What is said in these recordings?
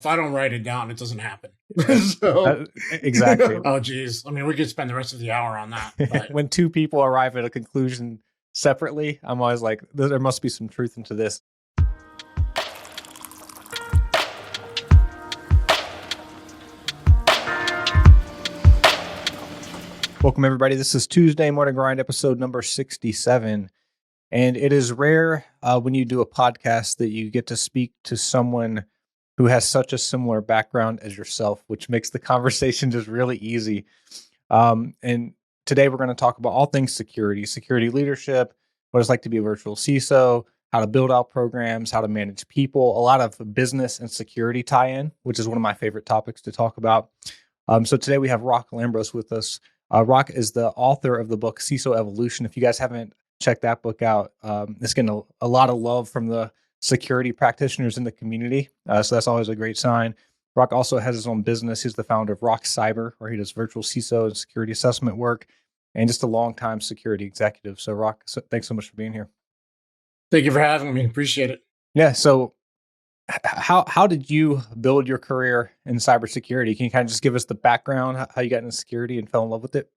If I don't write it down, it doesn't happen. So, Exactly. oh geez. I mean, we could spend the rest of the hour on that, but When two people arrive at a conclusion separately, I'm always like, there must be some truth into this. Welcome, everybody. This is Tuesday Morning Grind, episode number 67. And it is rare when you do a podcast that you get to speak to someone who has such a similar background as yourself, which makes the conversation just really easy. And today we're going to talk about all things security leadership, what it's like to be a virtual CISO, how to build out programs, how to manage people, a lot of business and security tie-in, which is one of my favorite topics to talk about. So today we have Lambros with us. Rock is the author of the book CISO Evolution. If you guys haven't checked that book out, it's getting a lot of love from the security practitioners in the community. So that's always a great sign. Rock also has his own business. He's the founder of RockCyber, where he does virtual CISO and security assessment work, and just a long-time security executive. So Rock, thanks so much for being here. thank you for having me. Appreciate it. Yeah. So how did you build your career in cybersecurity? Can you kind of just give us the background, how you got into security and fell in love with it?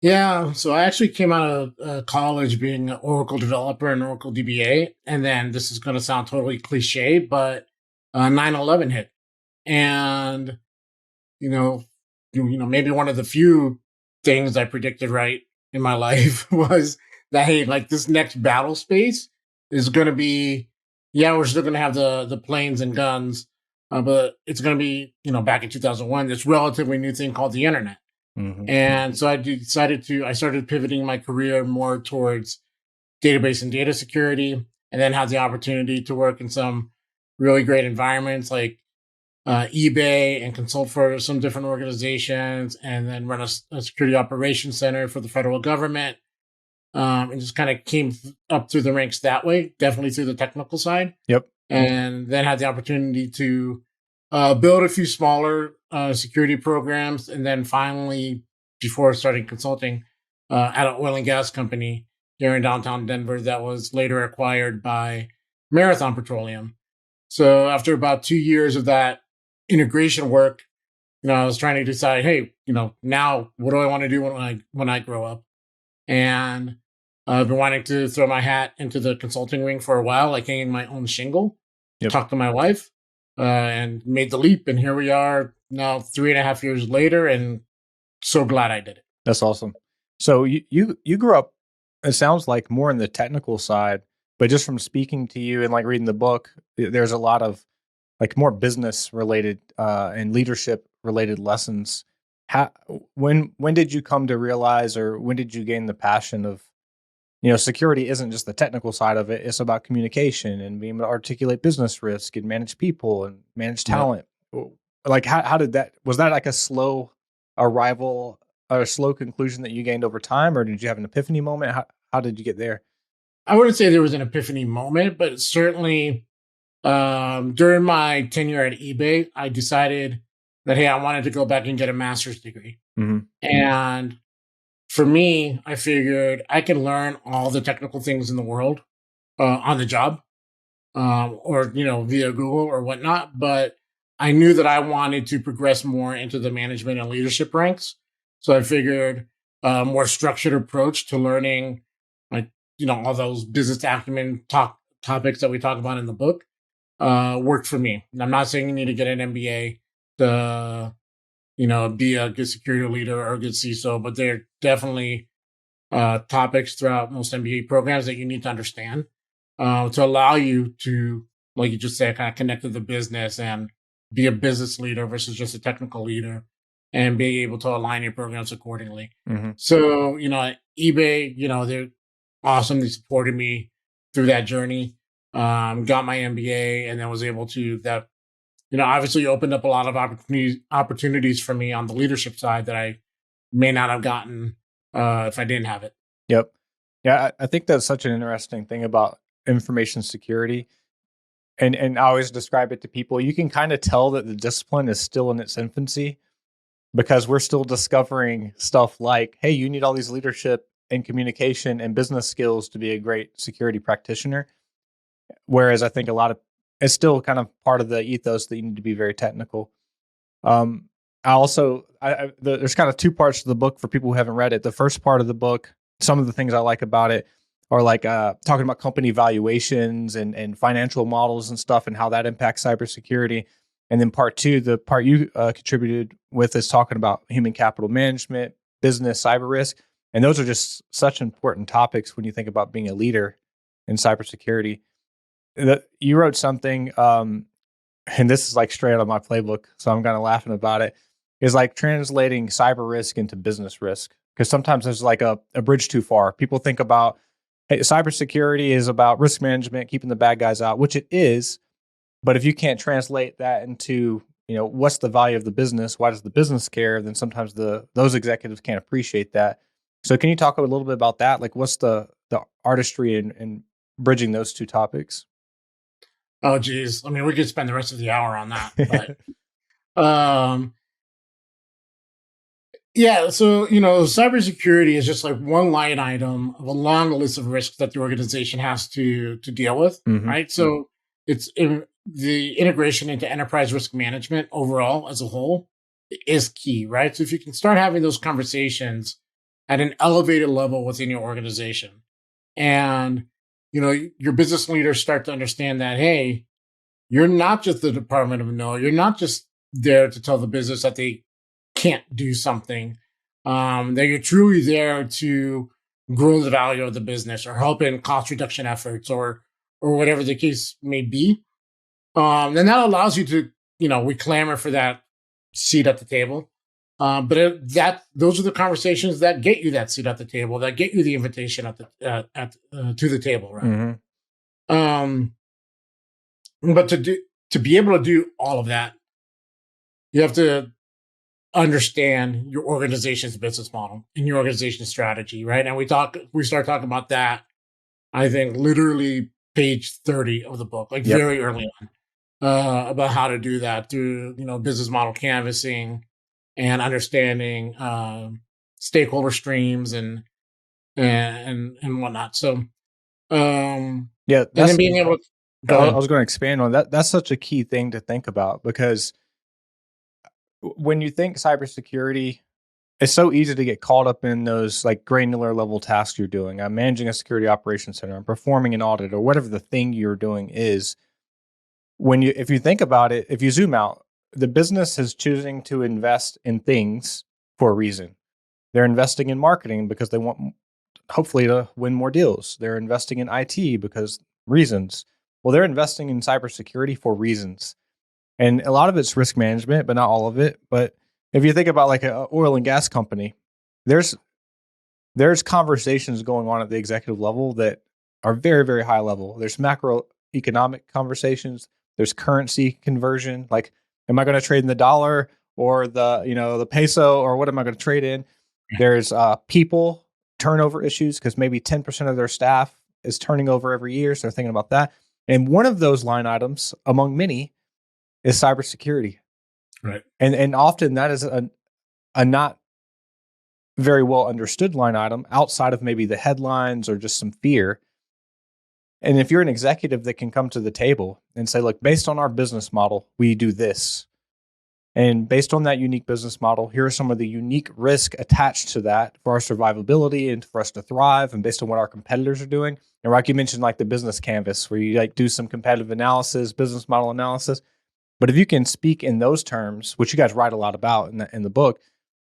Yeah, so I actually came out of college being an Oracle developer and Oracle DBA, and then this is going to sound totally cliche, but 9/11 hit, and you know, maybe one of the few things I predicted right in my life was that hey, like this next battle space is going to be, yeah, we're still going to have the planes and guns, but it's going to be back in 2001, this relatively new thing called the internet. Mm-hmm. And so I started pivoting my career more towards database and data security, and then had the opportunity to work in some really great environments like eBay and consult for some different organizations, and then run a security operations center for the federal government. And just kind of came up through the ranks that way, definitely through the technical side. Yep. And then had the opportunity to build a few smaller security programs, and then finally, before starting consulting, at an oil and gas company here in downtown Denver that was later acquired by Marathon Petroleum. So after about 2 years of that integration work, I was trying to decide, hey, now what do I want to do when I grow up? And I've been wanting to throw my hat into the consulting ring for a while, like hanging my own shingle. Yep. Talked to my wife, and made the leap. And here we are now 3.5 years later, and so glad I did it. That's awesome. So you grew up, it sounds like, more in the technical side, but just from speaking to you and like reading the book, there's a lot of like more business related and leadership related lessons. When did you come to realize, or when did you gain the passion of, security isn't just the technical side of it. It's about communication and being able to articulate business risk and manage people and manage talent. Yeah. Like how did that, was that like a slow arrival or a slow conclusion that you gained over time, or did you have an epiphany moment? How did you get there? I wouldn't say there was an epiphany moment, but certainly during my tenure at eBay, I decided that, hey, I wanted to go back and get a master's degree. Mm-hmm. And for me, I figured I can learn all the technical things in the world on the job, or via Google or whatnot. But I knew that I wanted to progress more into the management and leadership ranks. So I figured a more structured approach to learning, like all those business acumen topics that we talk about in the book, worked for me. And I'm not saying you need to get an MBA to be a good security leader or a good CISO, but there are definitely topics throughout most MBA programs that you need to understand to allow you to, like you just said, kind of connect to the business and be a business leader versus just a technical leader, and being able to align your programs accordingly. Mm-hmm. So, at eBay, they're awesome. They supported me through that journey, got my MBA, and then was able to, that obviously opened up a lot of opportunities for me on the leadership side that I may not have gotten if I didn't have it. Yep. Yeah, I think that's such an interesting thing about information security. And I always describe it to people. You can kind of tell that the discipline is still in its infancy because we're still discovering stuff like, hey, you need all these leadership and communication and business skills to be a great security practitioner. Whereas I think a lot of it's still kind of part of the ethos that you need to be very technical. I also, there's kind of two parts to the book for people who haven't read it. The first part of the book, some of the things I like about it are like talking about company valuations and financial models and stuff and how that impacts cybersecurity. And then part two, the part you contributed with, is talking about human capital management, business, cyber risk. And those are just such important topics when you think about being a leader in cybersecurity. You wrote something, and this is like straight out of my playbook, so I'm kind of laughing about it, is like translating cyber risk into business risk. Because sometimes there's like a bridge too far. People think about, hey, cybersecurity is about risk management, keeping the bad guys out, which it is. But if you can't translate that into, what's the value of the business? Why does the business care? Then sometimes those executives can't appreciate that. So can you talk a little bit about that? Like, what's the artistry in bridging those two topics? Oh, geez. I mean, we could spend the rest of the hour on that, but yeah. So cybersecurity is just like one line item of a long list of risks that the organization has to deal with, Mm-hmm. right? So it's the integration into enterprise risk management overall as a whole is key, right? So if you can start having those conversations at an elevated level within your organization, and your business leaders start to understand that, hey, you're not just the Department of No. You're not just there to tell the business that they can't do something. That you're truly there to grow the value of the business or help in cost reduction efforts or whatever the case may be. Then that allows you to, we clamor for that seat at the table. But those are the conversations that get you that seat at the table, that get you the invitation to the table, right? Mm-hmm. But to be able to do all of that, you have to understand your organization's business model and your organization's strategy, right? And we start talking about that, I think, literally page 30 of the book, like very early on, about how to do that through business model canvassing and understanding stakeholder streams and whatnot. So and then being able to I was going to expand on that. That's such a key thing to think about, because when you think cybersecurity, it's so easy to get caught up in those like granular level tasks you're doing. I'm managing a security operations center, I'm performing an audit, or whatever the thing you're doing is. If you think about it, if you zoom out, the business is choosing to invest in things for a reason. They're investing in marketing because they want, hopefully, to win more deals. They're investing in IT because reasons. Well, they're investing in cybersecurity for reasons. And a lot of it's risk management, but not all of it. But if you think about like an oil and gas company, there's conversations going on at the executive level that are very, very high level. There's macroeconomic conversations. There's currency conversion. Like, am I going to trade in the dollar or the peso, or what am I going to trade in? There's people turnover issues, because maybe 10% of their staff is turning over every year. So they're thinking about that. And one of those line items, among many, is cybersecurity. Right. And often that is a not very well understood line item outside of maybe the headlines or just some fear. And if you're an executive that can come to the table and say, look, based on our business model, we do this. And based on that unique business model, here are some of the unique risk attached to that for our survivability and for us to thrive, and based on what our competitors are doing. And like you mentioned, like the business canvas, where you like do some competitive analysis, business model analysis. But if you can speak in those terms, which you guys write a lot about in the book,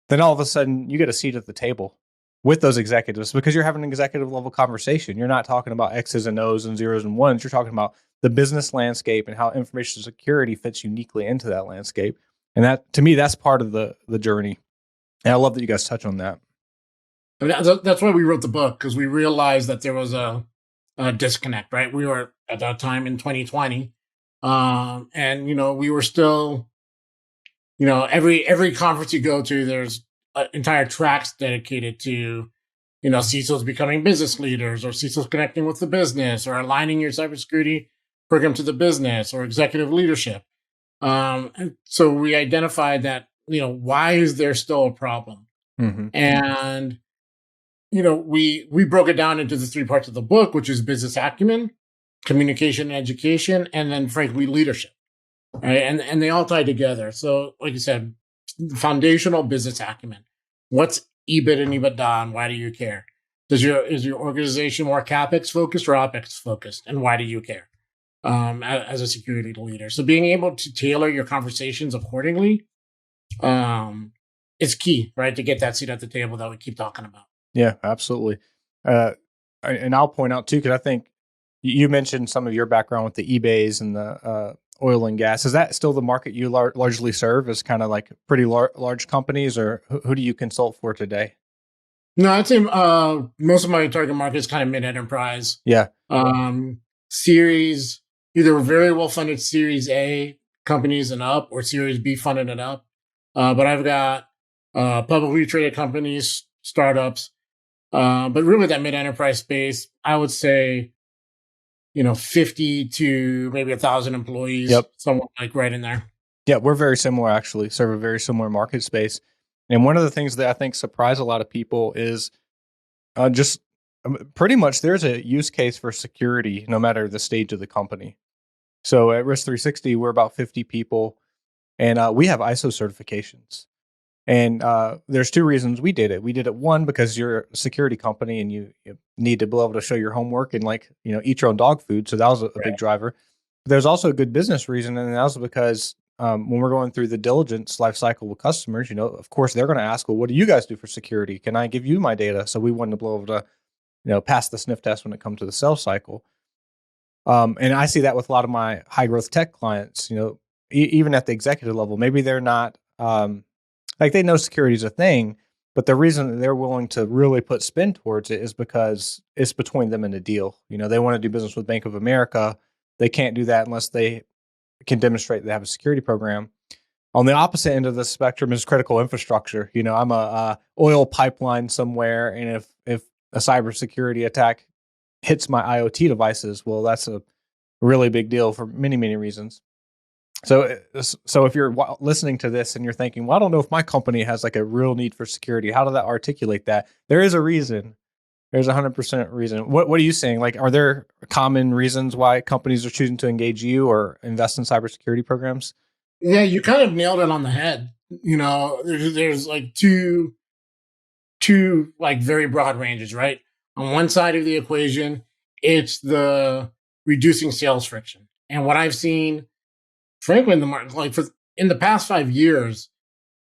then all of a sudden you get a seat at the table with those executives, because you're having an executive level conversation. You're not talking about X's and O's and zeros and ones. You're talking about the business landscape and how information security fits uniquely into that landscape. And that, to me, that's part of the journey. And I love that you guys touch on that. I mean, that's why we wrote the book, because we realized that there was a disconnect, right? We were at that time in 2020, and we were still, every conference you go to, there's entire tracks dedicated to, CISOs becoming business leaders, or CISOs connecting with the business, or aligning your cybersecurity program to the business, or executive leadership. And so we identified that, why is there still a problem? Mm-hmm. And, we broke it down into the three parts of the book, which is business acumen, communication and education, and then frankly leadership, right? And they all tie together. So, like you said, foundational business acumen. What's EBIT and EBITDA, and why do you care? Is your organization more capex focused or opex focused, and why do you care? As a security leader, so being able to tailor your conversations accordingly is key, right? To get that seat at the table that we keep talking about. Yeah, absolutely. Uh, and I'll point out too, because I think you mentioned some of your background with the eBays and the oil and gas. Is that still the market you largely serve? As kind of like pretty large companies, or who do you consult for today? No, I'd say most of my target market is kind of mid enterprise. Yeah. Series, either very well funded Series A companies and up, or Series B funded and up. But I've got publicly traded companies, startups, but really that mid enterprise space, I would say, 50 to maybe 1,000 employees, Yep. somewhere like right in there. Yeah, we're very similar, actually, serve a very similar market space. And one of the things that I think surprise a lot of people is just pretty much there's a use case for security no matter the stage of the company. So at Risk 360, we're about 50 people, and we have ISO certifications. And there's two reasons we did it. We did it, one, because you're a security company and you need to be able to show your homework and eat your own dog food. So that was a big driver. But there's also a good business reason, and that was because when we're going through the diligence life cycle with customers, of course they're going to ask, well, what do you guys do for security? Can I give you my data? So we wanted to be able to pass the sniff test when it comes to the sales cycle. And I see that with a lot of my high growth tech clients. Even at the executive level, maybe they're not. Like they know security is a thing, but the reason that they're willing to really put spin towards it is because it's between them and the deal. They want to do business with Bank of America. They can't do that unless they can demonstrate they have a security program. On the opposite end of the spectrum is critical infrastructure. I'm a oil pipeline somewhere, and if a cybersecurity attack hits my IoT devices, well, that's a really big deal for many, many reasons. So if you're listening to this and you're thinking, well, I don't know if my company has like a real need for security, how do that articulate that? There is a reason. There's 100% reason. What are you saying? Like, are there common reasons why companies are choosing to engage you or invest in cybersecurity programs? Yeah, you kind of nailed it on the head. There's like two like very broad ranges, right? On one side of the equation, it's the reducing sales friction. And what I've seen, frankly, in the market, in the past 5 years,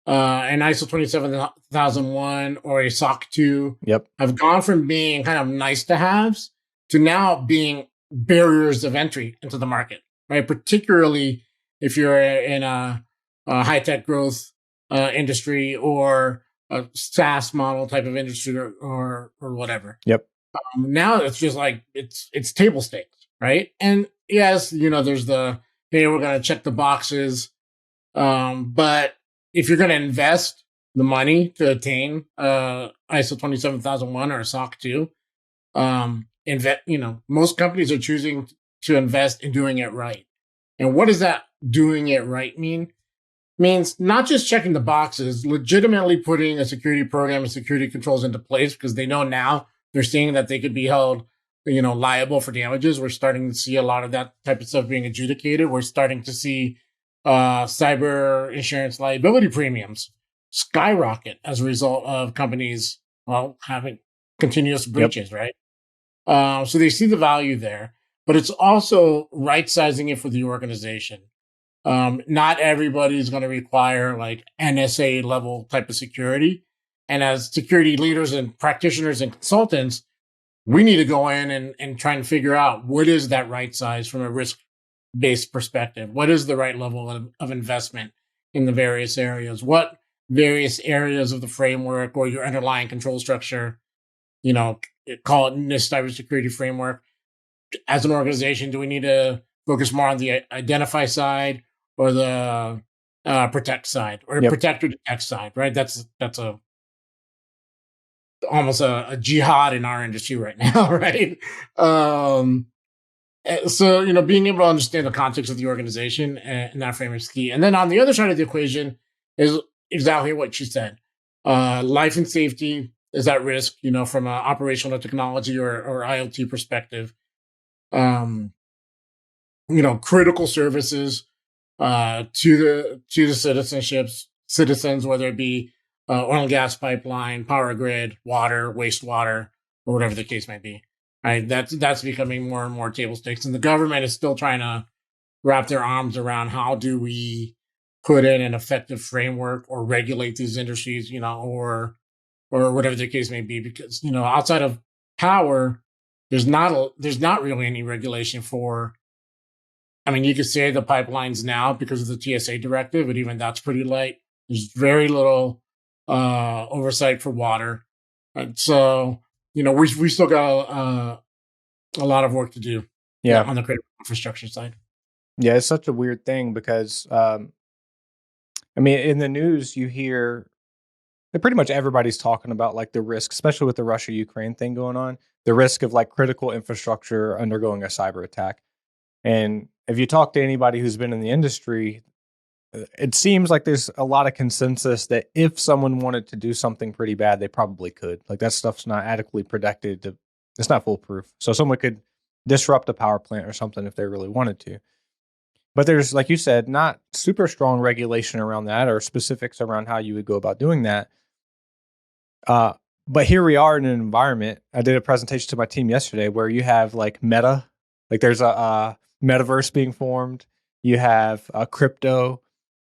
an ISO 27001 or a SOC 2 Yep. have gone from being kind of nice to haves to now being barriers of entry into the market, right? Particularly if you're in a high tech growth industry or a SaaS model type of industry or whatever. Yep. Now it's just like it's table stakes, right? And yes, there's the hey, we're going to check the boxes, but if you're going to invest the money to attain ISO 27001 or a SOC 2, most companies are choosing to invest in doing it right. And what does that doing it right mean? Means not just checking the boxes, legitimately putting a security program and security controls into place, because they know now they're seeing that they could be held, liable for damages. We're starting to see a lot of that type of stuff being adjudicated. We're starting to see cyber insurance liability premiums skyrocket as a result of companies, having continuous breaches, right? So they see the value there, but it's also right sizing it for the organization. Not everybody's going to require like NSA level type of security. And as security leaders and practitioners and consultants, we need to go in and try and figure out what is that right size from a risk-based perspective. What is the right level of investment in the various areas? What various areas of the framework or your underlying control structure, call it NIST cybersecurity framework. As an organization, do we need to focus more on the identify side or the protect side, or protect or detect side, right? That's almost a jihad in our industry right now, right? So, being able to understand the context of the organization and that frame is key. And then on the other side of the equation is exactly what you said. Life and safety is at risk, from an operational technology or IoT perspective. critical services to the citizens, whether it be oil and gas pipeline, power grid, water, wastewater, or whatever the case might be. Right, that's becoming more and more table stakes, and the government is still trying to wrap their arms around how do we put in an effective framework or regulate these industries, or whatever the case may be, because outside of power, there's not really any regulation for. I mean, you could say the pipelines now because of the TSA directive, but even that's pretty light. There's very little oversight for water, and so we still got a lot of work to do. Yeah. On the critical infrastructure side. Yeah, it's such a weird thing because, I mean, in the news, you hear that pretty much everybody's talking about like the risk, especially with the Russia Ukraine thing going on, the risk of like critical infrastructure undergoing a cyber attack. And if you talk to anybody who's been in the industry, it seems like there's a lot of consensus that if someone wanted to do something pretty bad, they probably could. Like that stuff's not adequately protected. It's not foolproof. So someone could disrupt a power plant or something if they really wanted to. But there's, like you said, not super strong regulation around that or specifics around how you would go about doing that. But here we are in an environment. I did a presentation to my team yesterday where you have like Meta, like there's a metaverse being formed. You have crypto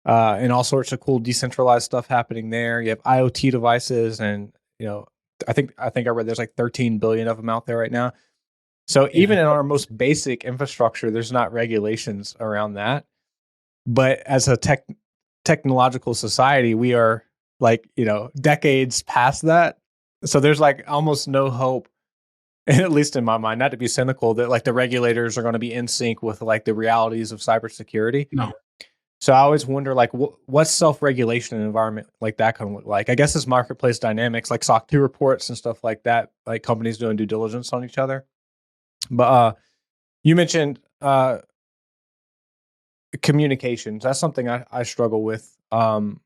and all sorts of cool decentralized stuff happening there. You have IoT devices, and I think I read there's like 13 billion of them out there right now. So even in our most basic infrastructure, there's not regulations around that. But as a technological society, we are like, decades past that. So there's like almost no hope, at least in my mind, not to be cynical, that like the regulators are going to be in sync with like the realities of cybersecurity. No. So I always wonder, like, what's self-regulation in an environment like that can look like? I guess it's marketplace dynamics, like SOC 2 reports and stuff like that, like companies doing due diligence on each other. But you mentioned communications. That's something I struggle with. So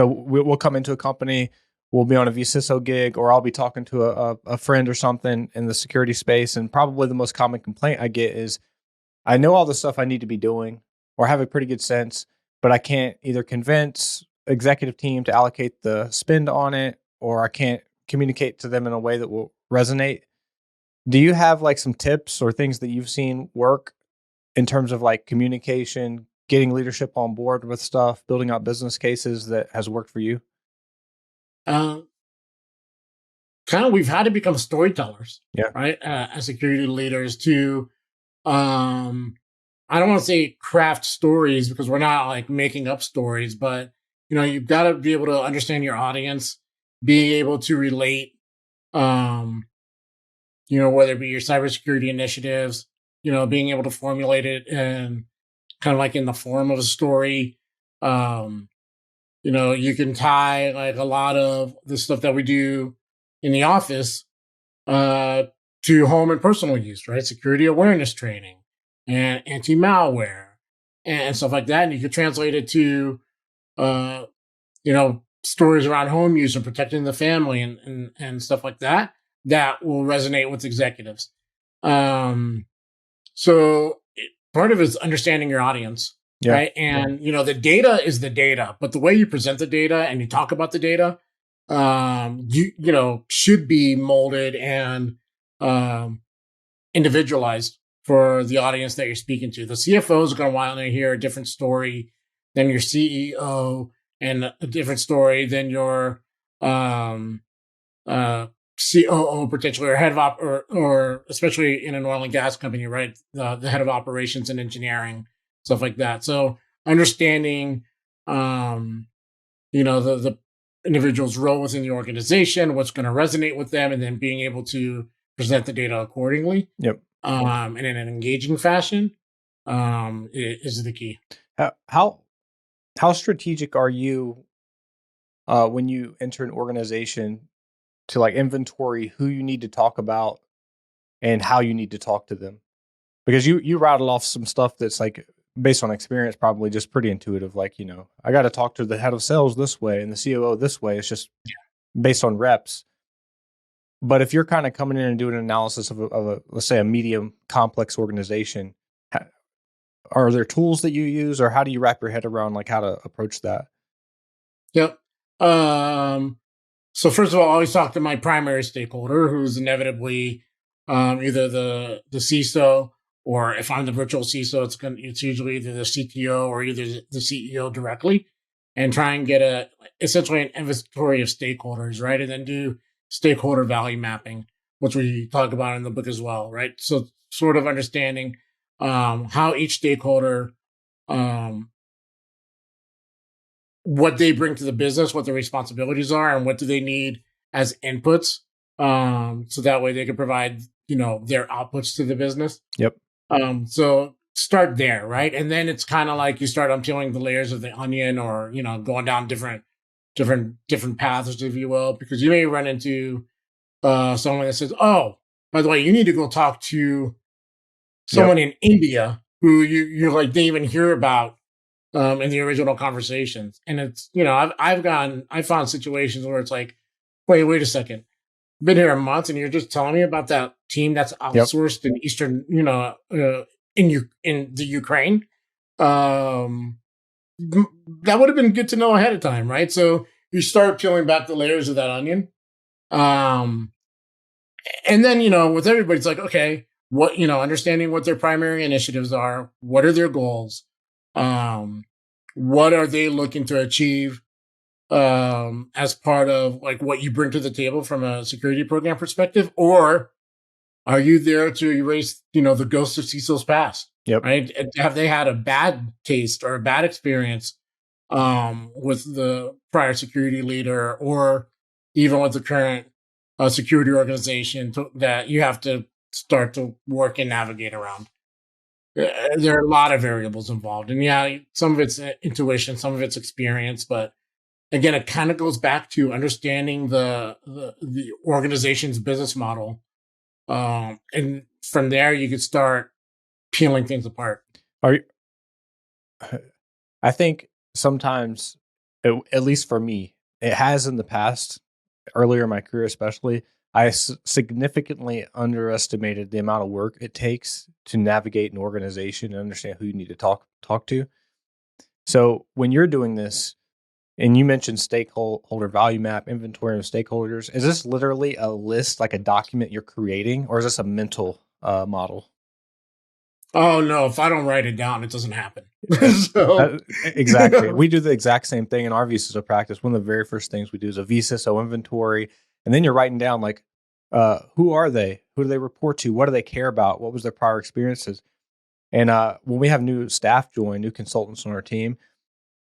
we'll come into a company, we'll be on a vCISO gig, or I'll be talking to a friend or something in the security space. And probably the most common complaint I get is, I know all the stuff I need to be doing or have a pretty good sense, but I can't either convince executive team to allocate the spend on it, or I can't communicate to them in a way that will resonate. Do you have like some tips or things that you've seen work in terms of like communication, getting leadership on board with stuff, building out business cases that has worked for you? Kind of, we've had to become storytellers, Yeah. right? As security leaders to, I don't want to say craft stories because we're not like making up stories, but you've got to be able to understand your audience, being able to relate, whether it be your cybersecurity initiatives, being able to formulate it and kind of like in the form of a story. You can tie like a lot of the stuff that we do in the office to home and personal use, right? Security awareness training and anti-malware and stuff like that. And you can translate it to, stories around home use and protecting the family and stuff like that, that will resonate with executives. Part of it is understanding your audience, right? And, the data is the data, but the way you present the data and you talk about the data, should be molded and individualized for the audience that you're speaking to. The CFO is going to want to hear a different story than your CEO, and a different story than your COO potentially, or head of or especially in an oil and gas company, right? The head of operations and engineering, stuff like that. So understanding, the individual's role within the organization, what's going to resonate with them, and then being able to present the data accordingly. Yep. And in an engaging fashion, is the key. How strategic are you when you enter an organization to like inventory who you need to talk about and how you need to talk to them? Because you rattle off some stuff that's like based on experience, probably just pretty intuitive. Like, I got to talk to the head of sales this way and the COO this way. It's just based on reps. But if you're kind of coming in and doing an analysis of a let's say a medium complex organization, are there tools that you use, or how do you wrap your head around like how to approach that? Yep. Um, so first of all, I always talk to my primary stakeholder, who's inevitably either the CISO, or if I'm the virtual CISO, it's usually either the CTO or either the CEO directly, and try and get essentially an inventory of stakeholders, right, and then do stakeholder value mapping, which we talk about in the book as well, right? So sort of understanding how each stakeholder, um, what they bring to the business, what their responsibilities are, and what do they need as inputs. So that way they can provide, their outputs to the business. Yep. So start there, right? And then it's kind of like you start unpeeling the layers of the onion, or, going down different paths, if you will, because you may run into someone that says, "Oh, by the way, you need to go talk to Yep. someone in India who you're like didn't even hear about in the original conversations." And it's, I found situations where it's like, wait a second, been here a month and you're just telling me about that team that's Yep. outsourced in Eastern, in the Ukraine. Um, that would have been good to know ahead of time, right? So you start peeling back the layers of that onion. Um, and then, with everybody, it's like, okay, what, understanding what their primary initiatives are, what are their goals, um, what are they looking to achieve as part of like what you bring to the table from a security program perspective, or are you there to erase, the ghosts of Cecil's past, Yep. right? And have they had a bad taste or a bad experience with the prior security leader, or even with the current security organization that you have to start to work and navigate around? There are a lot of variables involved, and yeah, some of it's intuition, some of it's experience, but again, it kind of goes back to understanding the organization's business model, and from there you could start peeling things apart. Are you, I think sometimes, at least for me, it has in the past, earlier in my career especially, significantly underestimated the amount of work it takes to navigate an organization and understand who you need to talk to. So when you're doing this, and you mentioned stakeholder value map, inventory of stakeholders, is this literally a list, like a document you're creating, or is this a mental model? Oh no, if I don't write it down, it doesn't happen. Uh, So exactly. We do the exact same thing in our vCISO practice. One of the very first things we do is a vCISO inventory. And then you're writing down like, who are they? Who do they report to? What do they care about? What was their prior experiences? And when we have new staff join, new consultants on our team,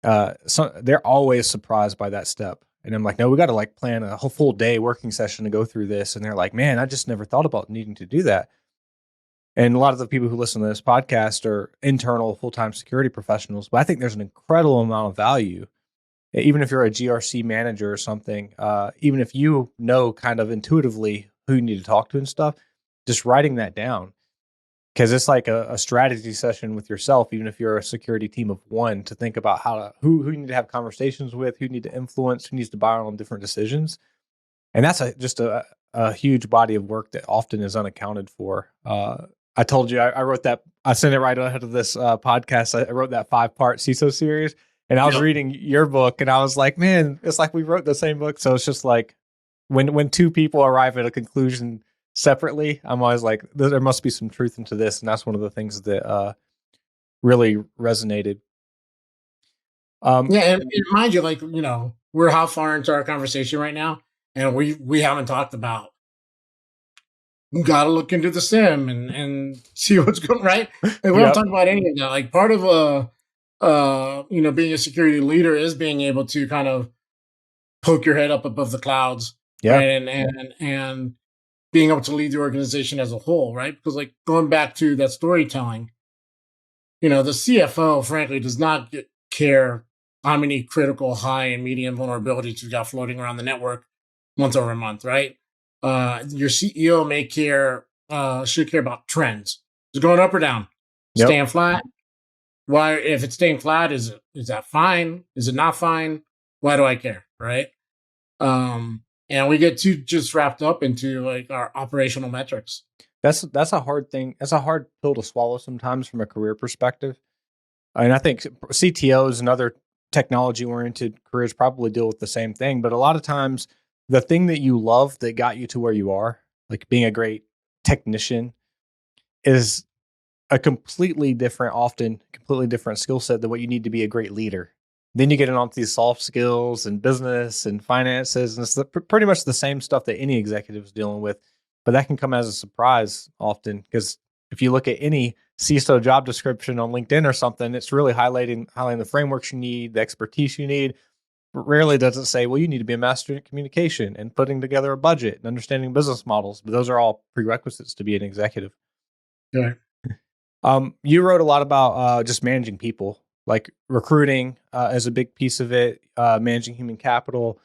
they're always surprised by that step. And I'm like, no, we got to like plan a whole full day working session to go through this. And they're like, man, I just never thought about needing to do that. And a lot of the people who listen to this podcast are internal full-time security professionals, but I think there's an incredible amount of value, even if you're a GRC manager or something, even if you know kind of intuitively who you need to talk to and stuff, just writing that down. Because it's like a strategy session with yourself, even if you're a security team of one, to think about who you need to have conversations with, who you need to influence, who needs to buy on different decisions. And that's just a huge body of work that often is unaccounted for. I told you I wrote that. I sent it right ahead of this podcast. I wrote that 5-part CISO series, and I was yep. reading your book, and I was like, man, it's like we wrote the same book. So it's just like when two people arrive at a conclusion separately, I'm always like, there must be some truth into this, and that's one of the things that really resonated. Yeah, and mind you, like, we're how far into our conversation right now, and we haven't talked about, got to look into the sim and see what's going right. Like, we haven't Yep. talked about any of that. Like, part of being a security leader is being able to kind of poke your head up above the clouds, Yeah. right? And being able to lead the organization as a whole, right? Because like going back to that storytelling, the CFO frankly does not care how many critical, high, and medium vulnerabilities you got floating around the network month over month, right? Your CEO should care about trends. Is it going up or down? Yep. Staying flat? Why, if it's staying flat, is that fine? Is it not fine? Why do I care? Right. And we get too just wrapped up into like our operational metrics. That's a hard thing. That's a hard pill to swallow sometimes from a career perspective. And I think CTOs and other technology oriented careers probably deal with the same thing. But a lot of times, the thing that you love that got you to where you are, like being a great technician, is a often completely different skill set than what you need to be a great leader. Then you get in on these soft skills and business and finances, and it's pretty much the same stuff that any executive is dealing with. But that can come as a surprise often, because if you look at any CISO job description on LinkedIn or something, it's really highlighting the frameworks you need, the expertise you need. But rarely does it say, well, you need to be a master in communication and putting together a budget and understanding business models. But those are all prerequisites to be an executive. Right. You wrote a lot about just managing people, like recruiting as a big piece of it, managing human capital.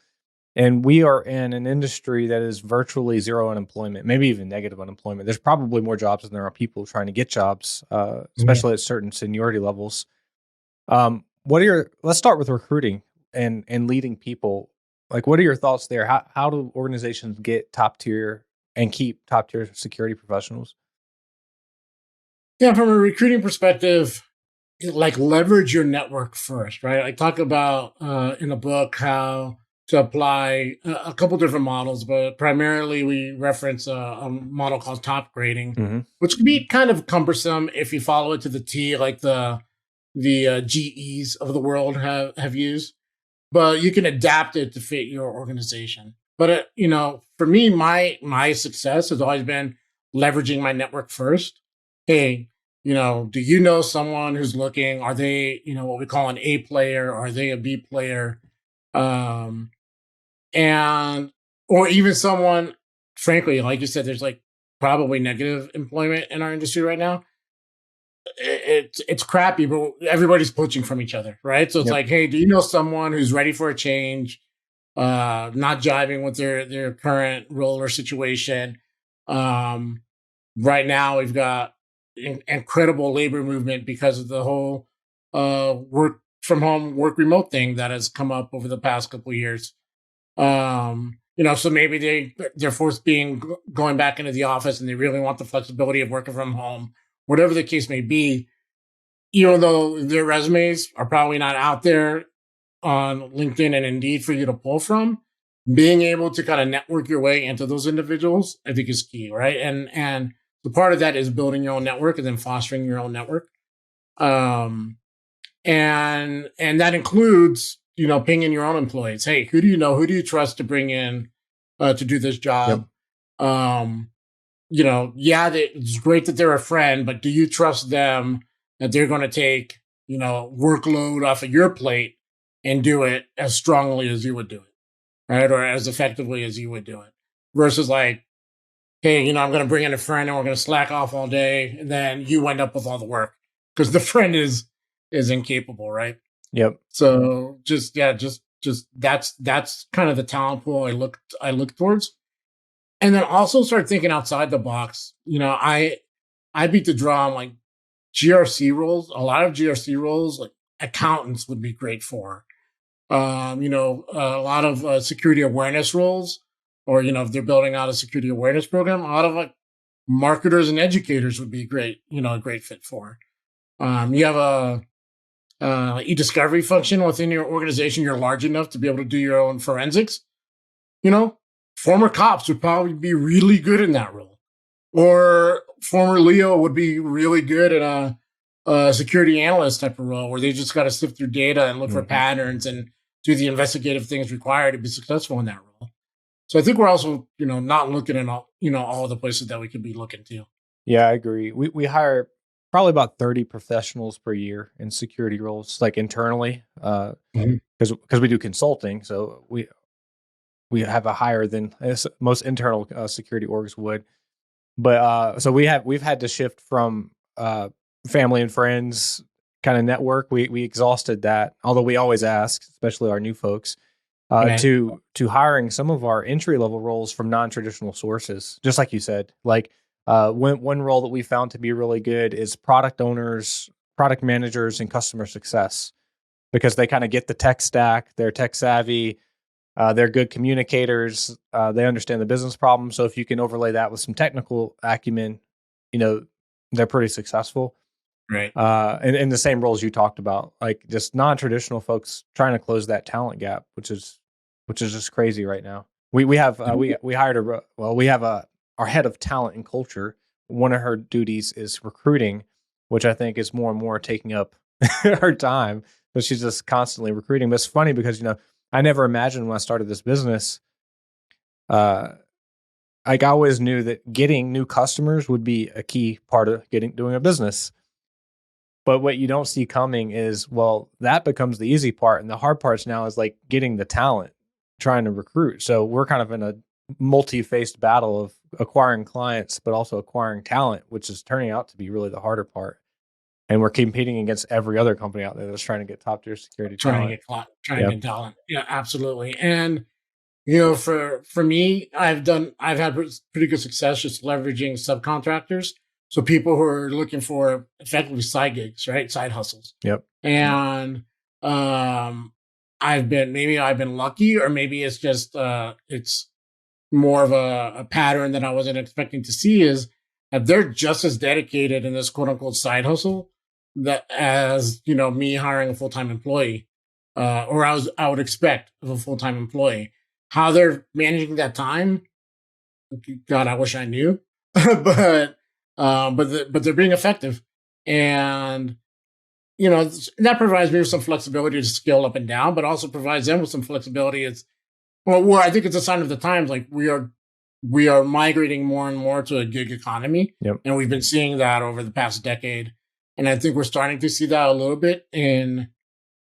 And we are in an industry that is virtually zero unemployment, maybe even negative unemployment. There's probably more jobs than there are people trying to get jobs, especially at certain seniority levels. Let's start with recruiting and leading people. Like, what are your thoughts there? How do organizations get top tier and keep top tier security professionals? Yeah, from a recruiting perspective, like leverage your network first, right? I talk about in the book how to apply a couple different models, but primarily we reference a model called top grading, Mm-hmm. which can be kind of cumbersome if you follow it to the T, like the GEs of the world have used. But you can adapt it to fit your organization. But for me, my success has always been leveraging my network first. Hey, do you know someone who's looking? Are they, what we call an A player? Are they a B player? Um, and or even someone, frankly, like you said, there's like probably negative employment in our industry right now. It's crappy, but everybody's poaching from each other, right? So it's Yep. like, hey, do you know someone who's ready for a change? Not jiving with their current role or situation. Um, right now, we've got incredible labor movement because of the whole work from home, work remote thing that has come up over the past couple of years. So maybe they're forced going back into the office and they really want the flexibility of working from home, whatever the case may be. Even though their resumes are probably not out there on LinkedIn and Indeed for you to pull from, being able to kind of network your way into those individuals, I think is key, right? And the part of that is building your own network and then fostering your own network. Um, and that includes, pinging your own employees. Hey, who do you know? Who do you trust to bring in to do this Yep. job? Um, it's great that they're a friend, but do you trust them that they're going to take, workload off of your plate and do it as strongly as you would do it, right? Or as effectively as you would do it versus like, hey, I'm going to bring in a friend and we're going to slack off all day. And then you end up with all the work because the friend is incapable, right? Yep. So just that's kind of the talent pool I look towards. And then also start thinking outside the box. I beat the drum like GRC roles. A lot of GRC roles, like accountants, would be great for. A lot of security awareness roles, or if they're building out a security awareness program, a lot of like marketers and educators would be great. A great fit for. You have a e-discovery function within your organization. You're large enough to be able to do your own forensics. Former cops would probably be really good in that role, or former Leo would be really good in a security analyst type of role where they just got to sift through data and look for Mm-hmm. patterns and do the investigative things required to be successful in that role. So I think we're also, not looking at all the places that we could be looking to. Yeah, I agree. We hire probably about 30 professionals per year in security roles, like internally, Mhm. because we do consulting, so we have a higher than most internal security orgs would. But so we've had to shift from family and friends kind of network. We exhausted that, although we always ask, especially our new folks, Right. to hiring some of our entry level roles from non traditional sources. Just like you said, like one role that we found to be really good is product owners, product managers, and customer success, because they kind of get the tech stack, they're tech savvy, they're good communicators, they understand the business problem. So if you can overlay that with some technical acumen, they're pretty successful. Right. And in the same roles you talked about, like just non-traditional folks trying to close that talent gap, which is just crazy right now. We have we hired we have our head of talent and culture. One of her duties is recruiting, which I think is more and more taking up her time. But she's just constantly recruiting. But it's funny because I never imagined when I started this business. Like I always knew that getting new customers would be a key part of doing a business. But what you don't see coming is, well, that becomes the easy part. And the hard parts now is like getting the talent, trying to recruit. So we're kind of in a multi-faced battle of acquiring clients, but also acquiring talent, which is turning out to be really the harder part. And we're competing against every other company out there that's trying to get top tier security talent. Trying to get talent. Yeah, absolutely. And for me, I've had pretty good success just leveraging subcontractors. So people who are looking for effectively side gigs, right? Side hustles. Yep. And I've been lucky, or maybe it's just it's more of a pattern that I wasn't expecting to see, is that they're just as dedicated in this quote unquote side hustle that as me hiring a full time employee, or I would expect of a full time employee. How they're managing that time, God, I wish I knew, but they're being effective, and that provides me with some flexibility to scale up and down, but also provides them with some flexibility. It's well, I think it's a sign of the times. Like we are migrating more and more to a gig economy, Yep. And we've been seeing that over the past decade, and I think we're starting to see that a little bit in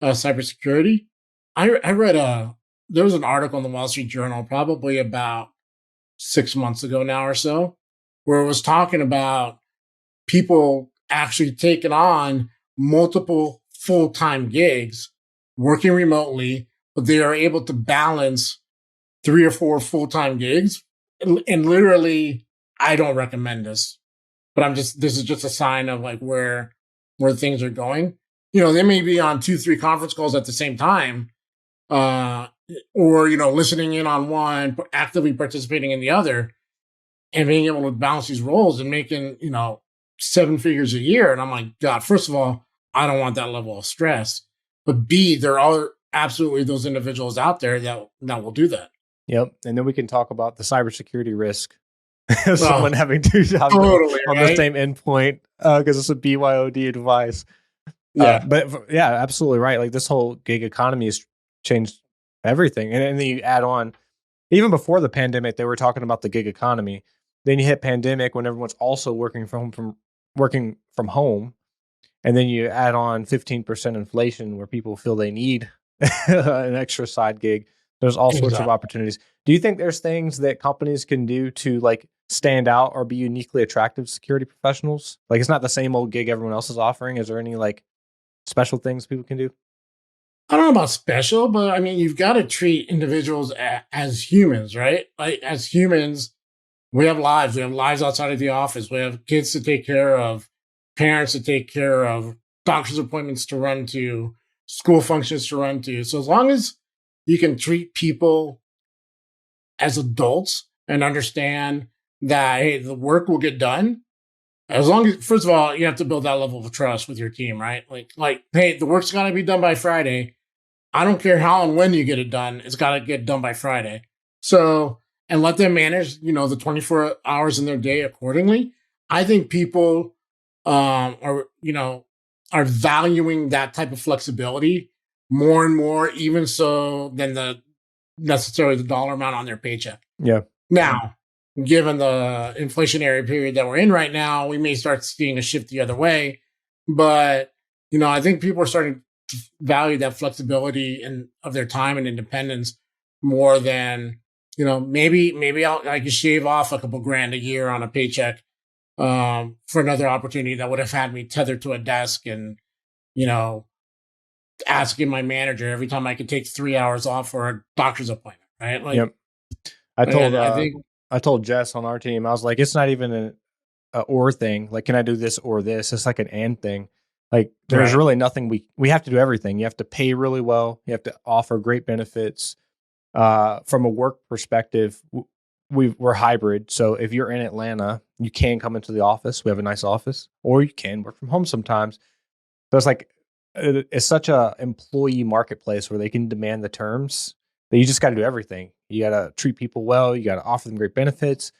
cybersecurity. I read there was an article in the Wall Street Journal probably about 6 months ago now or so, where it was talking about people actually taking on multiple full-time gigs, working remotely, but they are able to balance 3 or 4 full-time gigs. And literally, I don't recommend this, but this is just a sign of like where things are going. They may be on 2, 3 conference calls at the same time, or listening in on one, actively participating in the other, and being able to balance these roles and making 7 figures a year. And I'm like, God, first of all, I don't want that level of stress, but B, there are absolutely those individuals out there that will do that. Yep. And then we can talk about the cybersecurity risk of someone having 2 jobs totally, on the same endpoint, because it's a BYOD device. Yeah. But yeah, absolutely right. Like this whole gig economy has changed everything. And then you add on, even before the pandemic, they were talking about the gig economy. Then you hit pandemic when everyone's also working from home. And then you add on 15% inflation where people feel they need an extra side gig. There's all sorts of opportunities. Do you think there's things that companies can do to like stand out or be uniquely attractive to security professionals? Like it's not the same old gig everyone else is offering. Is there any like special things people can do? I don't know about special, but I mean, you've got to treat individuals as humans, right? Like as humans, we have lives. We have lives outside of the office. We have kids to take care of, parents to take care of, doctor's appointments to run to, school functions to run to. So as long as you can treat people as adults and understand that, hey, the work will get done. As long as, first of all, you have to build that level of trust with your team, right? Like, hey, the work's got to be done by Friday. I don't care how and when you get it done. It's got to get done by Friday. So, and let them manage, the 24 hours in their day accordingly. I think people are valuing that type of flexibility more and more, even so than necessarily the dollar amount on their paycheck. Yeah. Now, given the inflationary period that we're in right now, we may start seeing a shift the other way. But, I think people are starting to value that flexibility of their time and independence more than, maybe I could shave off a couple grand a year on a paycheck for another opportunity that would have had me tethered to a desk and, asking my manager every time I could take 3 hours off for a doctor's appointment, right? Like, yep. I told Jess on our team, I was like, it's not even a or thing. Like, can I do this or this? It's like an and thing. Like, there's really nothing we have to do everything. You have to pay really well. You have to offer great benefits. From a work perspective, we're hybrid. So if you're in Atlanta, you can come into the office. We have a nice office, or you can work from home sometimes. So it's like it's such a employee marketplace where they can demand the terms that you just got to do everything. You got to treat people well. You got to offer them great benefits,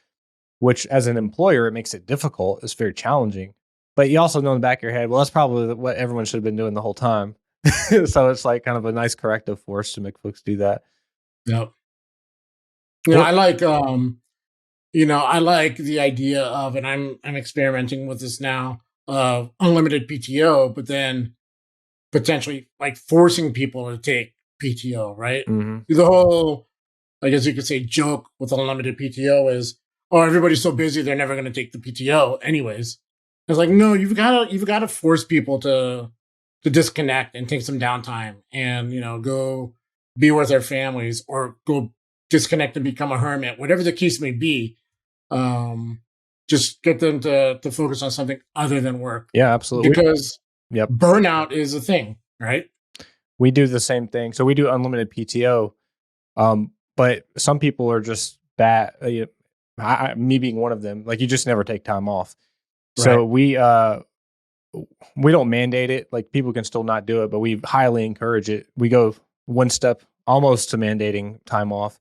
which as an employer, it makes it difficult. It's very challenging. But you also know in the back of your head, well, that's probably what everyone should have been doing the whole time. So it's like kind of a nice corrective force to make folks do that. Yep. Yeah, What? I like the idea of, and I'm experimenting with this now, of unlimited PTO, but then potentially like forcing people to take PTO, right? Mm-hmm. The whole, I guess you could say, joke with unlimited PTO is, oh, everybody's so busy they're never going to take the PTO anyways. It's like, no, you've got to force people to disconnect and take some downtime and go be with their families or go disconnect and become a hermit, whatever the case may be. Um, just get them to focus on something other than work Yeah, absolutely. because Yep. burnout is a thing, right? We do the same thing. So we do unlimited PTO. But some people are just bad. Me being one of them, like you just never take time off. Right. So we don't mandate it. Like people can still not do it, but we highly encourage it. We go one step almost to mandating time off.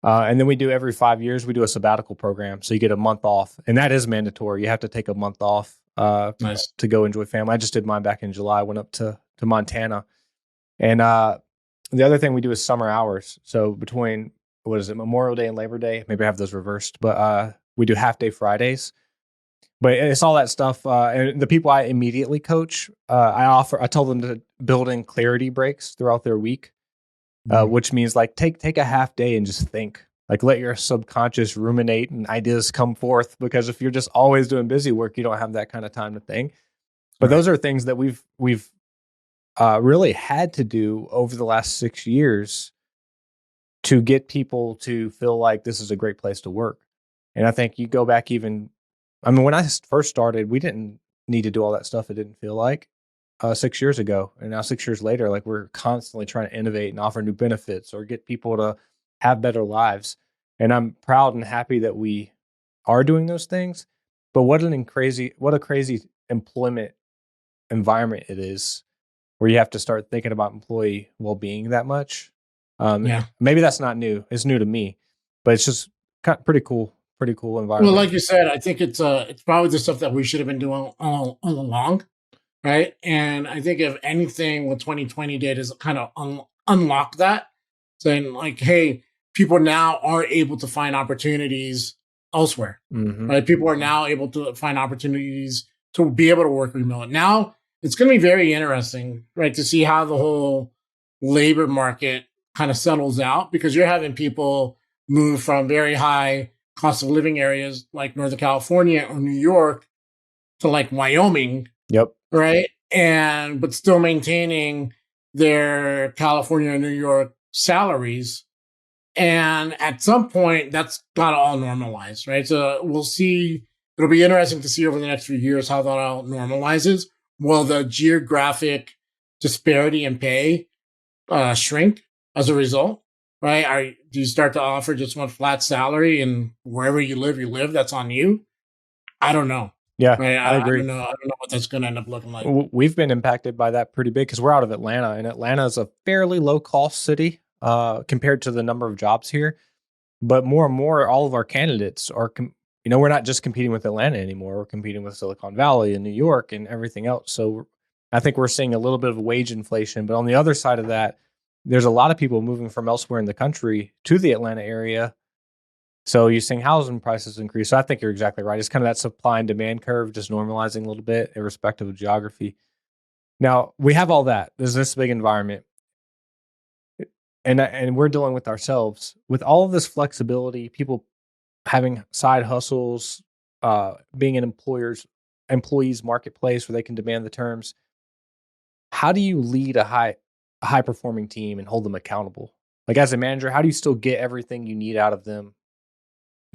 And then we do every 5 years, we do a sabbatical program. So you get a month off, and that is mandatory. You have to take a month off Nice. to go enjoy family. I just did mine back in July. I went up to Montana. And the other thing we do is summer hours. So between, what is it, Memorial Day and Labor Day, maybe I have those reversed, but we do half day Fridays. But it's all that stuff. And the people I immediately coach, I tell them to build in clarity breaks throughout their week, which means like take a half day and just think. Like let your subconscious ruminate and ideas come forth. Because if you're just always doing busy work, you don't have that kind of time to think. But Right. those are things that we've really had to do over the last 6 years to get people to feel like this is a great place to work. And I think you go back even, I mean, when I first started, we didn't need to do all that stuff. It didn't feel like 6 years ago. And now 6 years later, like we're constantly trying to innovate and offer new benefits or get people to have better lives. And I'm proud and happy that we are doing those things. But what a crazy employment environment it is where you have to start thinking about employee well-being that much. Yeah. Maybe that's not new. It's new to me, but it's just pretty cool Well, environment. like you said, I think it's probably the stuff that we should have been doing all along, right? And I think if anything, what 2020 did is kind of unlock that, saying like, hey, people now are able to find opportunities elsewhere, Mm-hmm. right? People are now able to find opportunities to be able to work remote. Now it's going to be very interesting, right, to see how the whole labor market kind of settles out because you're having people move from very high cost of living areas like Northern California or New York to like Wyoming, Yep. right? And but still maintaining their California and New York salaries. And at some point, that's got to all normalize, right? So we'll see. It'll be interesting to see over the next few years how that all normalizes. Will the geographic disparity in pay shrink as a result? Right? Do you start to offer just one flat salary and wherever you live? That's on you. I don't know. Yeah, Right? I I agree. don't know. I don't know what that's going to end up looking like. We've been impacted by that pretty big because we're out of Atlanta, and Atlanta is a fairly low cost city compared to the number of jobs here. But more and more, all of our candidates are, we're not just competing with Atlanta anymore. We're competing with Silicon Valley and New York and everything else. So I think we're seeing a little bit of wage inflation. But on the other side of that, there's a lot of people moving from elsewhere in the country to the Atlanta area. So you're seeing housing prices increase. So I think you're exactly right. It's kind of that supply and demand curve just normalizing a little bit, irrespective of geography. Now we have all that. There's this big environment, and we're dealing with ourselves with all of this flexibility. People having side hustles, being an employees marketplace where they can demand the terms. How do you lead a high performing team and hold them accountable? Like as a manager, how do you still get everything you need out of them,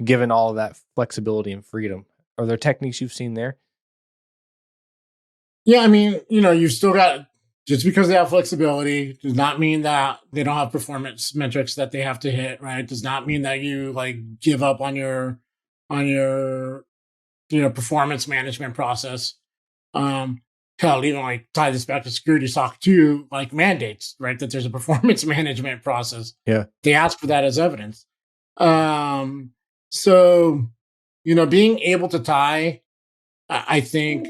given all of that flexibility and freedom? Are there techniques you've seen there? Yeah, I mean, you've still got just because they have flexibility does not mean that they don't have performance metrics that they have to hit, right? Does not mean that you like give up on your performance management process. Um, Hell, even like tie this back to security SOC 2, like mandates, right? That there's a performance management process. Yeah. They ask for that as evidence. So, being able to tie, I think,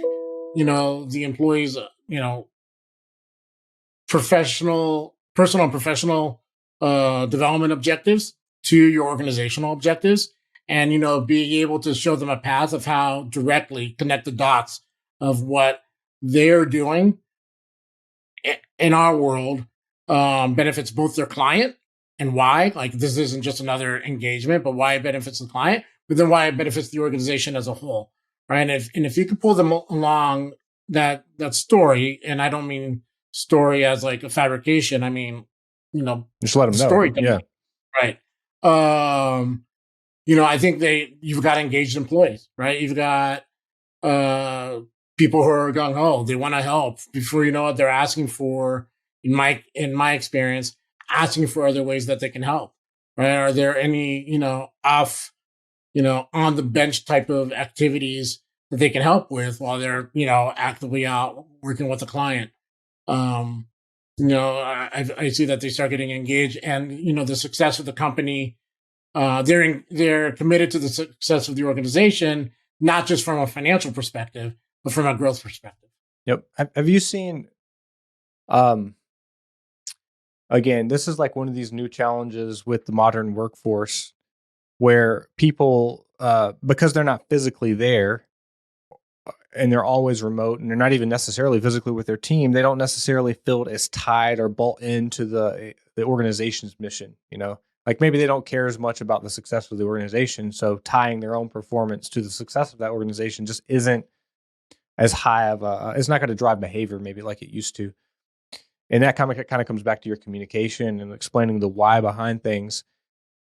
the employees, personal and professional development objectives to your organizational objectives, and being able to show them a path of how directly connect the dots of what they're doing in our world benefits both their client and why. Like this isn't just another engagement, but why it benefits the client, but then why it benefits the organization as a whole, right? And if you could pull them along that story, and I don't mean story as like a fabrication, I mean Just let them know. storytelling, Yeah. right? I think you've got engaged employees, right? You've got uh, people who are gung ho. They want to help. Before you know it, they're asking for, in my experience, asking for other ways that they can help. Right? Are there any off on the bench type of activities that they can help with while they're actively out working with a client? I see that they start getting engaged, and the success of the company. They're committed to the success of the organization, not just from a financial perspective, but from a growth perspective. Yep. Have you seen, um, again, this is like one of these new challenges with the modern workforce where people, because they're not physically there and they're always remote and they're not even necessarily physically with their team, they don't necessarily feel as tied or bought into the organization's mission, Like maybe they don't care as much about the success of the organization. So tying their own performance to the success of that organization just isn't as high of it's not going to drive behavior maybe like it used to. And that kind of comes back to your communication and explaining the why behind things.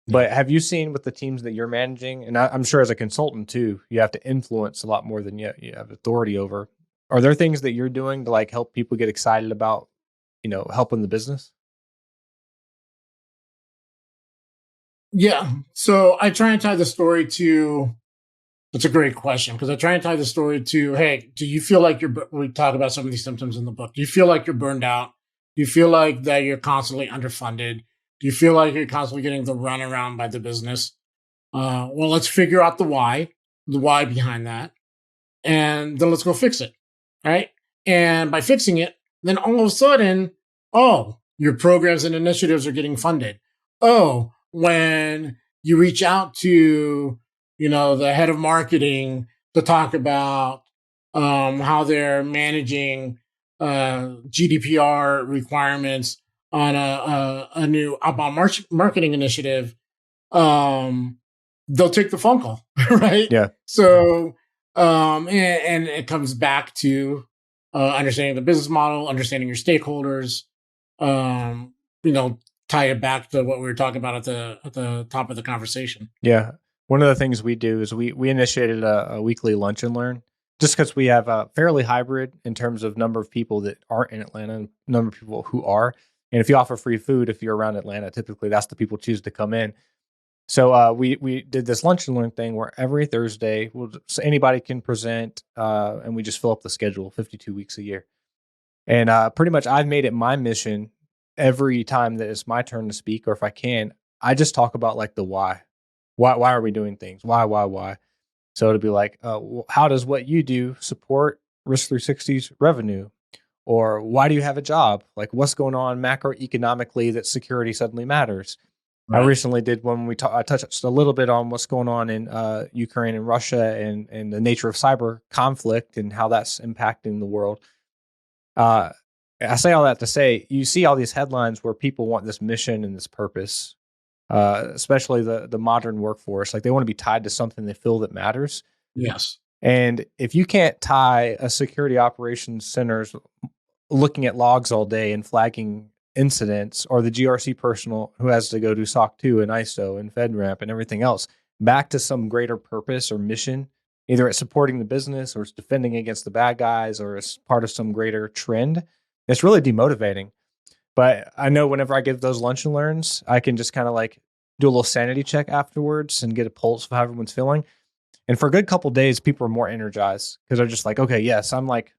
But have you seen with the teams that you're managing, and I'm sure as a consultant too, you have to influence a lot more than you have authority over. Are there things that you're doing to like help people get excited about, helping the business? Yeah. So I try and tie the story to. That's a great question, because I try and tie the story to, hey, do you feel like we talk about some of these symptoms in the book. Do you feel like you're burned out? Do you feel like that you're constantly underfunded? Do you feel like you're constantly getting the run around by the business? Well, let's figure out the why behind that, and then let's go fix it, right? And by fixing it, then all of a sudden, oh, your programs and initiatives are getting funded. Oh, when you reach out to, the head of marketing to talk about how they're managing GDPR requirements on a new outbound marketing initiative, they'll take the phone call, right? Yeah. So, and it comes back to understanding the business model, understanding your stakeholders, um, tie it back to what we were talking about at the top of the conversation. Yeah. One of the things we do is we initiated a weekly lunch and learn just because we have a fairly hybrid in terms of number of people that aren't in Atlanta and number of people who are. And if you offer free food, if you're around Atlanta, typically that's the people choose to come in. So we did this lunch and learn thing where every Thursday, so anybody can present, and we just fill up the schedule 52 weeks a year. And pretty much I've made it my mission every time that it's my turn to speak, or if I can, I just talk about like the why. Why are we doing things? Why? So it'll be like, how does what you do support Risk 360's revenue? Or why do you have a job? Like what's going on macroeconomically that security suddenly matters? Right. I recently did one I touched a little bit on what's going on in Ukraine and Russia and the nature of cyber conflict and how that's impacting the world. I say all that to say, you see all these headlines where people want this mission and this purpose, especially the modern workforce. Like they want to be tied to something they feel that matters. Yes. And if you can't tie a security operations center's looking at logs all day and flagging incidents, or the GRC personnel who has to go do SOC 2 and ISO and FedRAMP and everything else, back to some greater purpose or mission, either it's supporting the business or it's defending against the bad guys or it's part of some greater trend, It's really demotivating. But I know whenever I give those lunch and learns, I can just kind of like do a little sanity check afterwards and get a pulse of how everyone's feeling. And for a good couple of days, people are more energized because they're just like, okay, yes, I'm like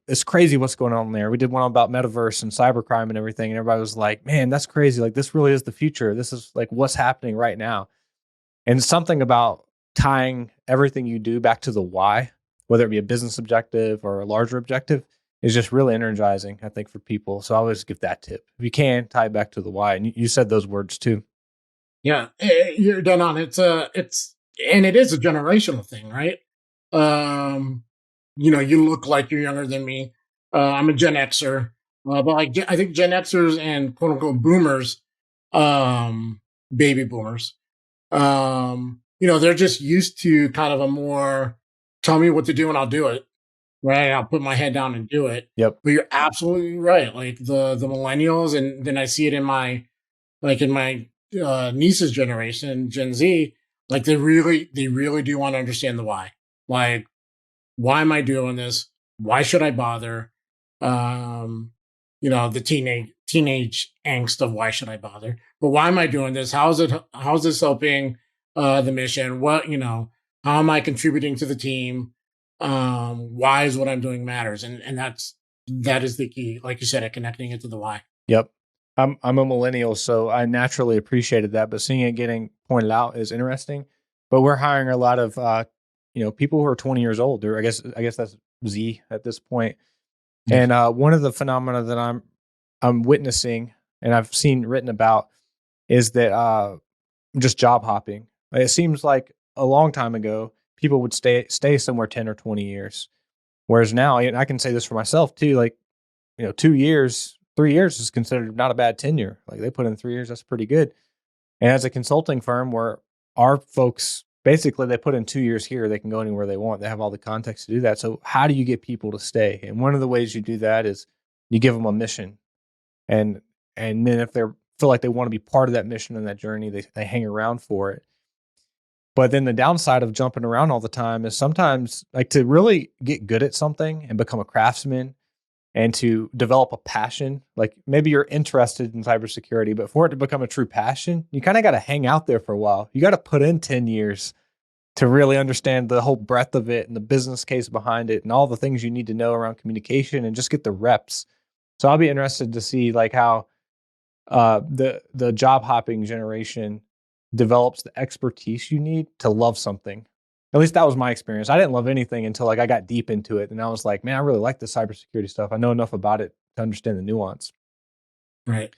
it's crazy what's going on there. We did one about metaverse and cybercrime and everything, and everybody was like, man, that's crazy. Like this really is the future. This is like what's happening right now. And something about tying everything you do back to the why, whether it be a business objective or a larger objective, is just really energizing, I think, for people. So I always give that tip. If you can, tie it back to the why. And you said those words too. Yeah, you're dead on. And it is a generational thing, right? Um, you look like you're younger than me. I'm a Gen Xer, but like I think Gen Xers and quote unquote boomers, um, baby boomers, they're just used to kind of a more tell me what to do and I'll do it. Right, I'll put my head down and do it. Yep. But you're absolutely right. Like the millennials, and then I see it in my niece's generation, Gen Z. Like they really do want to understand the why. Like, why am I doing this? Why should I bother? Um, the teenage angst of why should I bother? But why am I doing this? How's this helping the mission? How am I contributing to the team? Why is what I'm doing matters? And that is the key, like you said, at connecting it to the why. Yep. I'm a millennial, so I naturally appreciated that. But seeing it getting pointed out is interesting. But we're hiring a lot of people who are 20 years old, or I guess that's Z at this point. Yes. And one of the phenomena that I'm witnessing and I've seen written about is that just job hopping. It seems like a long time ago people would stay somewhere 10 or 20 years, whereas now, and I can say this for myself too, like 2 years, 3 years is considered not a bad tenure. Like they put in 3 years, that's pretty good. And as a consulting firm, where our folks basically they put in 2 years here, they can go anywhere they want. They have all the context to do that. So how do you get people to stay? And one of the ways you do that is you give them a mission, and then if they feel like they want to be part of that mission and that journey, they hang around for it. But then the downside of jumping around all the time is sometimes, like, to really get good at something and become a craftsman and to develop a passion, like maybe you're interested in cybersecurity, but for it to become a true passion, you kind of got to hang out there for a while. You got to put in 10 years to really understand the whole breadth of it and the business case behind it and all the things you need to know around communication and just get the reps. So I'll be interested to see like how the job hopping generation develops the expertise you need to love something. At least that was my experience. I didn't love anything until like I got deep into it, and I was like, man, I really like the cybersecurity stuff. I know enough about it to understand the nuance. Right.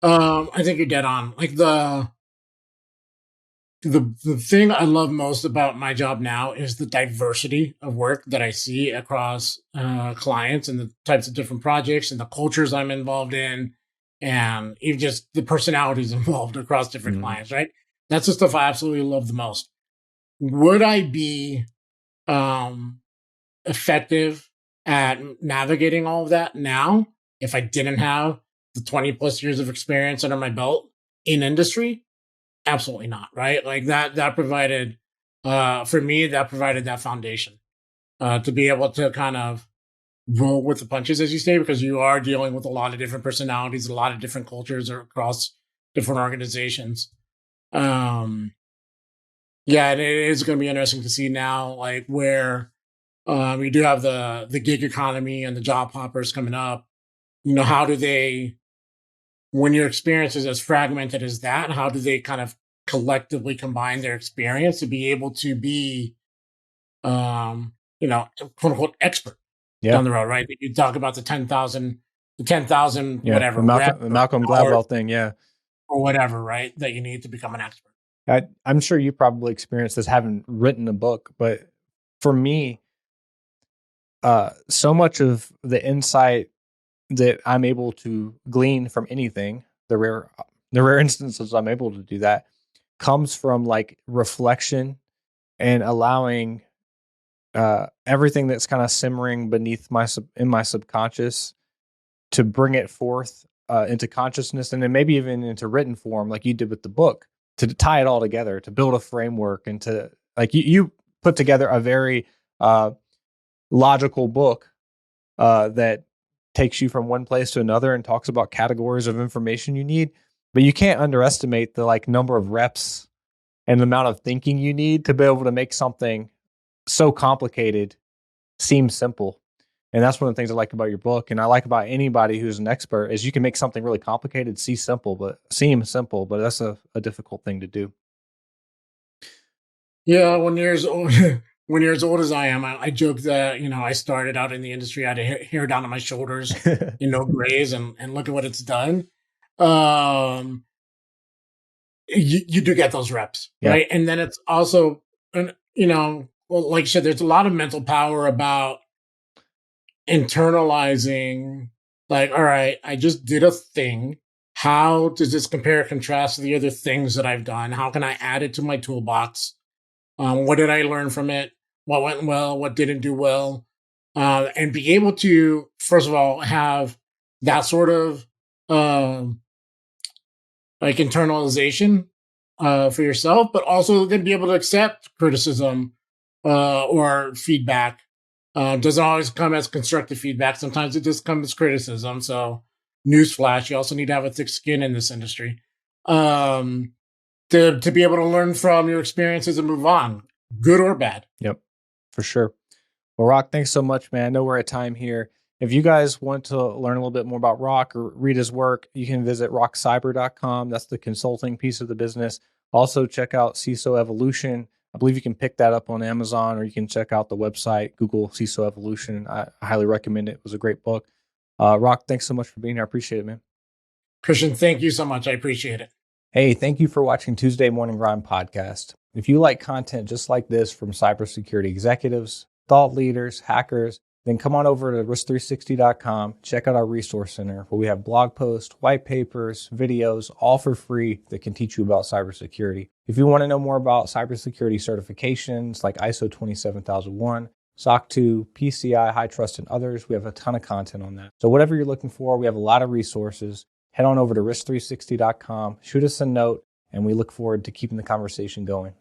I think you're dead on. Like the thing I love most about my job now is the diversity of work that I see across clients and the types of different projects and the cultures I'm involved in, and even just the personalities involved across different Mm-hmm. clients. Right. That's the stuff I absolutely love the most. Would I be um, effective at navigating all of that now if I didn't have the 20 plus years of experience under my belt in industry? Absolutely not. Right. Like that provided, for me, that provided that foundation to be able to kind of roll with the punches, as you say, because you are dealing with a lot of different personalities, a lot of different cultures across different organizations. Um, yeah, and it is going to be interesting to see now, like where we do have the gig economy and the job hoppers coming up. How do they, when your experience is as fragmented as that, how do they kind of collectively combine their experience to be able to be, quote unquote expert Yeah, down the road, right? You talk about the 10,000, yeah. The whatever Malcolm, reps the or Malcolm hours Gladwell thing. Yeah, or whatever, right? That you need to become an expert. I'm sure you probably experienced this, having written a book, but for me, so much of the insight that I'm able to glean from anything, the rare instances I'm able to do that, comes from like reflection and allowing everything that's kind of simmering beneath in my subconscious to bring it forth into consciousness, and then maybe even into written form, like you did with the book, to tie it all together, to build a framework, and to like you put together a very logical book that takes you from one place to another and talks about categories of information you need. But you can't underestimate the like number of reps and the amount of thinking you need to be able to make something so complicated seem simple. And that's one of the things I like about your book, and I like about anybody who's an expert, is you can make something really complicated seem simple, but that's a difficult thing to do. Yeah, when you're as old, when you're as old as I am, I joke that I started out in the industry. I had hair down to my shoulders, no grays, and look at what it's done. Um, you do get those reps, Yeah. right? And then it's also, well, like you said, there's a lot of mental power about internalizing. Like, all right, I just did a thing. How does this compare and contrast to the other things that I've done? How can I add it to my toolbox? What did I learn from it? What went well? What didn't do well? And be able to, first of all, have that sort of um, like internalization for yourself, but also then be able to accept criticism or feedback. Doesn't always come as constructive feedback. Sometimes it just comes as criticism. So, newsflash: you also need to have a thick skin in this industry. Um, to be able to learn from your experiences and move on, good or bad. Yep, for sure. Well, Rock, thanks so much, man. I know we're at time here. If you guys want to learn a little bit more about Rock or read his work, you can visit rockcyber.com. That's the consulting piece of the business. Also, check out CISO Evolution. I believe you can pick that up on Amazon, or you can check out the website, Google CISO Evolution. I highly recommend it. It was a great book. Rock, thanks so much for being here. I appreciate it, man. Christian, thank you so much. I appreciate it. Hey, thank you for watching Tuesday Morning Grind podcast. If you like content just like this from cybersecurity executives, thought leaders, hackers, then come on over to risk360.com. Check out our resource center where we have blog posts, white papers, videos, all for free that can teach you about cybersecurity. If you want to know more about cybersecurity certifications like ISO 27001, SOC 2, PCI, High Trust, and others, we have a ton of content on that. So whatever you're looking for, we have a lot of resources. Head on over to risk360.com, shoot us a note, and we look forward to keeping the conversation going.